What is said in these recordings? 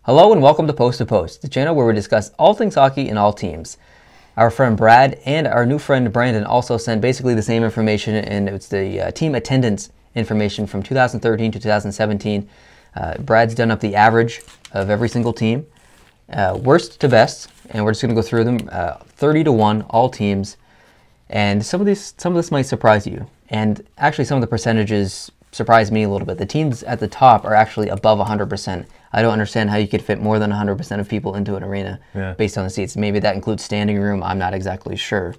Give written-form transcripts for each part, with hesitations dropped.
Hello and welcome to Post, the channel where we discuss all things hockey and all teams. Our friend Brad and our new friend Brandon also sent basically the same information, and it's the team attendance information from 2013 to 2017. Brad's done up the average of every single team, worst to best, and we're just going to go through them 30-1, all teams. And some of this might surprise you, and actually some of the percentages surprised me a little bit. The teams at the top are actually above 100%. I don't understand how you could fit more than 100% of people into an arena based on the seats. Maybe that includes standing room. I'm not exactly sure,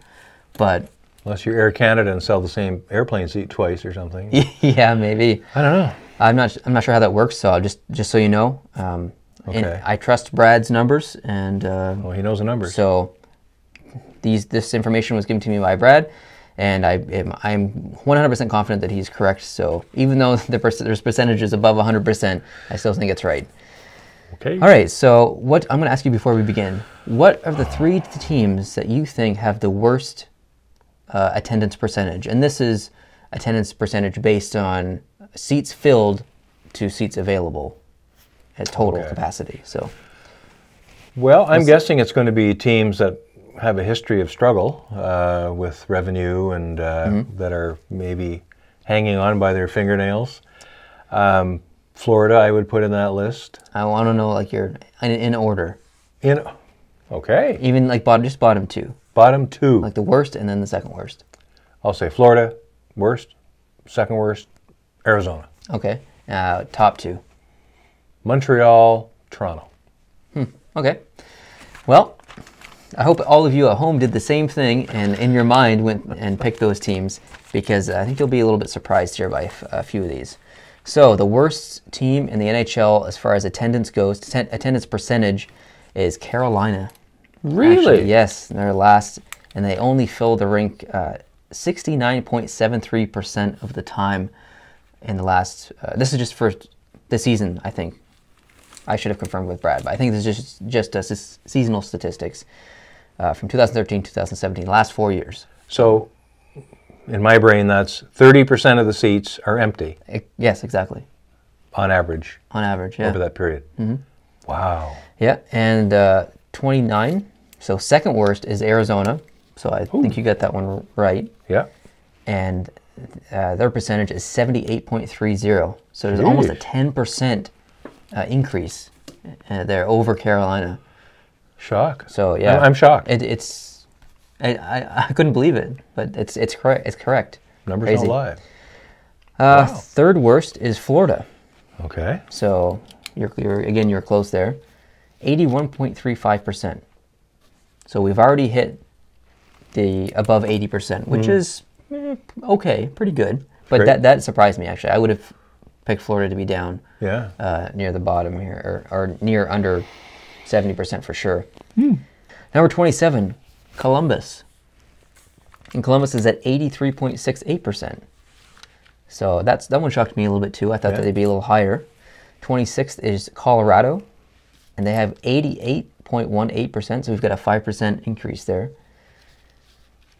but unless you're Air Canada and sell the same airplane seat twice or something. Yeah, maybe. I don't know. I'm not sure how that works. So just so you know, okay. I trust Brad's numbers, and well, he knows the numbers. So this information was given to me by Brad, and I'm 100% confident that he's correct. So even though there's percentages above 100%, I still think it's right. Okay. All right. So what I'm going to ask you before we begin: what are the three teams that you think have the worst attendance percentage? And this is attendance percentage based on seats filled to seats available at total capacity. So, well, I'm guessing it's going to be teams that have a history of struggle with revenue and that are maybe hanging on by their fingernails. Florida, I would put in that list. I want to know, like, you're in order. Okay. Even like just bottom two. Bottom two. Like the worst and then the second worst. I'll say Florida, worst. Second worst, Arizona. Okay. Top two. Montreal, Toronto. Okay. Well, I hope all of you at home did the same thing and in your mind went and picked those teams, because I think you'll be a little bit surprised here by a few of these. So the worst team in the NHL as far as attendance goes, attendance percentage, is Carolina. Really? Actually, yes, they're last, and they only fill the rink 69.73% of the time in the last. This is just for the season, I think. I should have confirmed with Brad, but I think this is just seasonal statistics from 2013 to 2017, last 4 years. So, in my brain, that's 30% of the seats are empty. Yes, exactly. On average. On average, yeah. Over that period. Mm-hmm. Wow. Yeah, and 29. So second worst is Arizona. So I think you got that one right. Yeah. And their percentage is 78.30. So there's almost a 10% increase there over Carolina. Shock. So yeah, I'm shocked. I couldn't believe it, but it's correct. It's correct. Numbers Crazy. don't lie. Wow. Third worst is Florida. Okay. So you're close there. 81.35%. So we've already hit the above 80%, which is okay, pretty good. But that surprised me, actually. I would have picked Florida to be down near the bottom here, or near under 70% for sure. Number 27, Columbus. And Columbus is at 83.68%. So that one shocked me a little bit too. I thought that they'd be a little higher. 26th is Colorado, and they have 88.18%, so we've got a 5% increase there.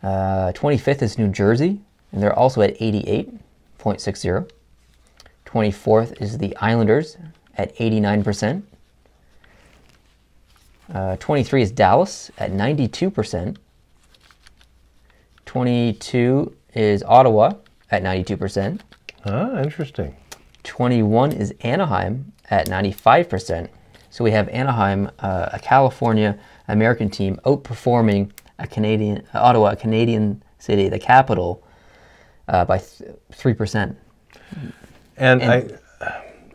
25th is New Jersey, and they're also at 88.60. 24th is the Islanders at 89%. 23 is Dallas at 92%. 22 is Ottawa at 92%. Ah, interesting. 21 is Anaheim at 95%. So we have Anaheim, a California American team, outperforming Ottawa, a Canadian city, the capital, by 3%. And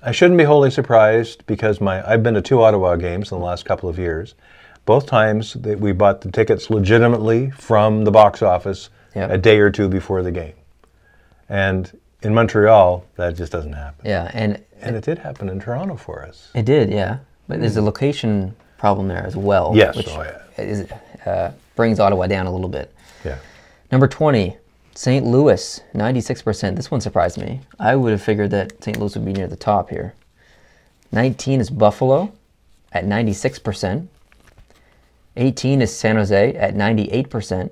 I shouldn't be wholly surprised, because I've been to 2 Ottawa games in the last couple of years. Both times that we bought the tickets legitimately from the box office a day or two before the game. And in Montreal, that just doesn't happen. Yeah, and it did happen in Toronto for us. It did, yeah. But there's a location problem there as well. Yes. Which brings Ottawa down a little bit. Yeah. Number 20, St. Louis, 96%. This one surprised me. I would have figured that St. Louis would be near the top here. 19 is Buffalo at 96%. 18 is San Jose at 98%.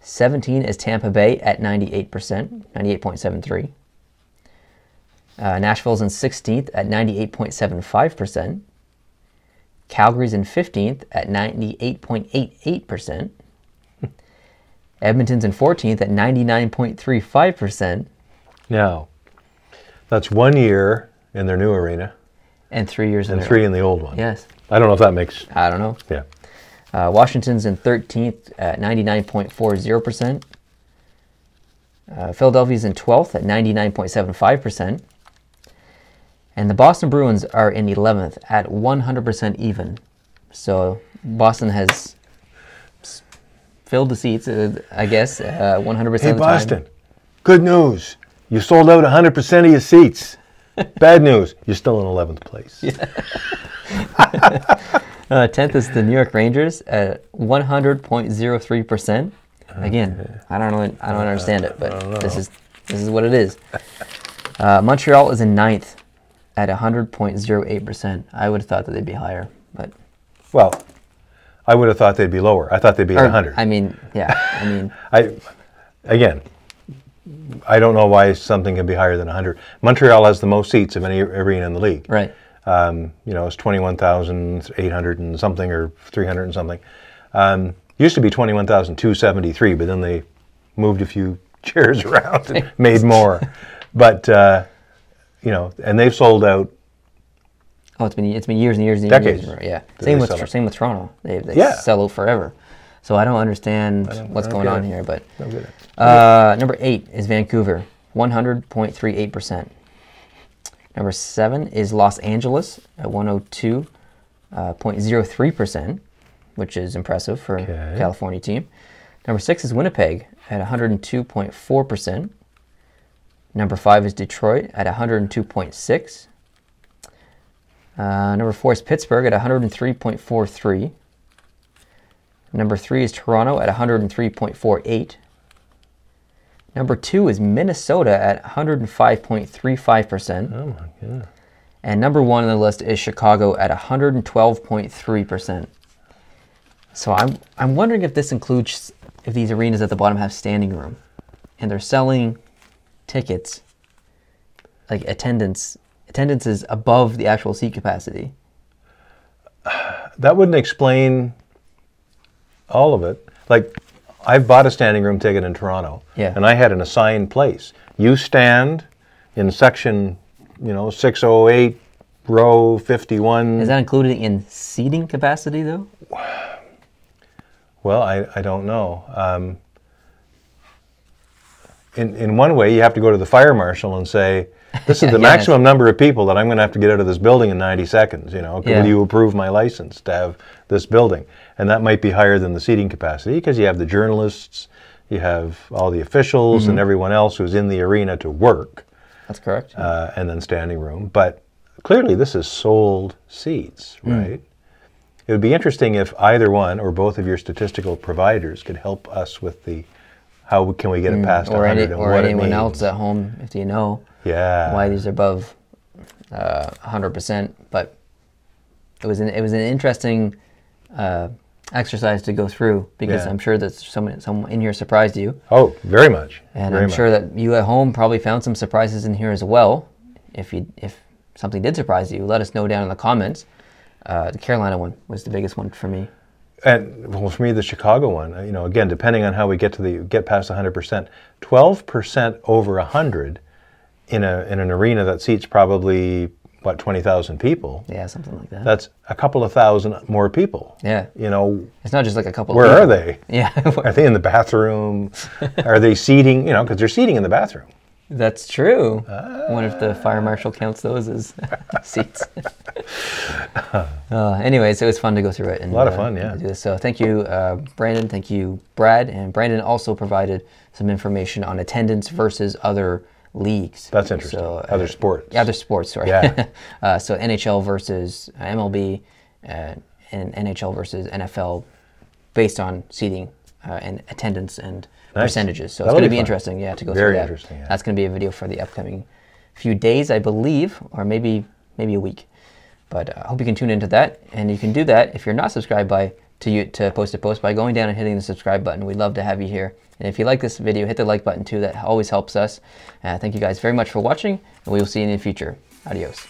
17 is Tampa Bay at 98%, 98.73. Nashville's in 16th at 98.75%. Calgary's in 15th at 98.88%. Edmonton's in 14th at 99.35%. Now, that's 1 year in their new arena. And 3 years and 3 in the old one. Yes. I don't know if that makes... I don't know. Yeah. Washington's in 13th at 99.40%. Philadelphia's in 12th at 99.75%. And the Boston Bruins are in 11th at 100% even. So Boston has filled the seats, I guess, 100% of the time. Hey, Boston, good news. You sold out 100% of your seats. Bad news, you're still in 11th place. Yeah. 10th is the New York Rangers at 100.03%. Again, I don't understand it, but this is what it is. Montreal is in 9th at 100.08%. I would have thought that they'd be higher, but well, I would have thought they'd be lower. I thought they'd be at 100. I mean, yeah. I don't know why something can be higher than 100. Montreal has the most seats of any arena in the league. Right. It's 21,800 and something, or 300 and something. Used to be 21,273, but then they moved a few chairs around and made more. But and they've sold out. Oh, it's been years and years and decades. Years. Yeah. Same with Toronto. They sell out forever. So I don't understand what's going on here. But number 8 is Vancouver, 100.38%. Number 7 is Los Angeles at 102.03%, which is impressive for a California team. Number 6 is Winnipeg at 102.4%. Number 5 is Detroit at 102.6%. Number 4 is Pittsburgh at 103.43%. Number 3 is Toronto at 103.48%. Number 2 is Minnesota at 105.35%. Oh my God. And number 1 on the list is Chicago at 112.3%. So I'm wondering if this includes, if these arenas at the bottom have standing room and they're selling tickets, like attendance is above the actual seat capacity. That wouldn't explain all of it. Like, I've bought a standing room ticket in Toronto, and I had an assigned place. You stand in section, 608, row 51. Is that included in seating capacity, though? Well, I don't know. In one way, you have to go to the fire marshal and say, this is the maximum number of people that I'm going to have to get out of this building in 90 seconds. Will you approve my license to have this building? And that might be higher than the seating capacity because you have the journalists, you have all the officials and everyone else who's in the arena to work. That's correct. And then standing room. But clearly this is sold seats, right? It would be interesting if either one or both of your statistical providers could help us with the how can we get it past 100 and what it means. Or anyone else at home, if you know why these are above 100%. But it was an interesting exercise to go through because I'm sure that someone in here surprised you. Oh, very much. And I'm sure that you at home probably found some surprises in here as well. If something did surprise you, let us know down in the comments. The Carolina one was the biggest one for me. And well, for me, the Chicago one, again, depending on how we get past 100%, 12% over 100 in an arena that seats probably 20,000 people. Yeah, something like that. That's a couple of thousand more people. Yeah. It's not just like a couple. Where of are they? Yeah. Are they in the bathroom? Are they seating? Because they're seating in the bathroom. That's true. I wonder if the fire marshal counts those as seats. Anyways, it was fun to go through it. And, a lot of fun, yeah. Do this. So thank you, Brandon. Thank you, Brad. And Brandon also provided some information on attendance versus other leagues. That's interesting. So, other sports. Yeah, other sports, sorry. Yeah. So NHL versus MLB and NHL versus NFL based on seating and attendance and percentages. So it's going to be interesting, to go through that. Very interesting, yeah. That's going to be a video for the upcoming few days, I believe, or maybe a week. But I hope you can tune into that. And you can do that if you're not subscribed to Post by going down and hitting the subscribe button. We'd love to have you here. And if you like this video, hit the like button too. That always helps us. Thank you guys very much for watching, and we will see you in the future. Adios.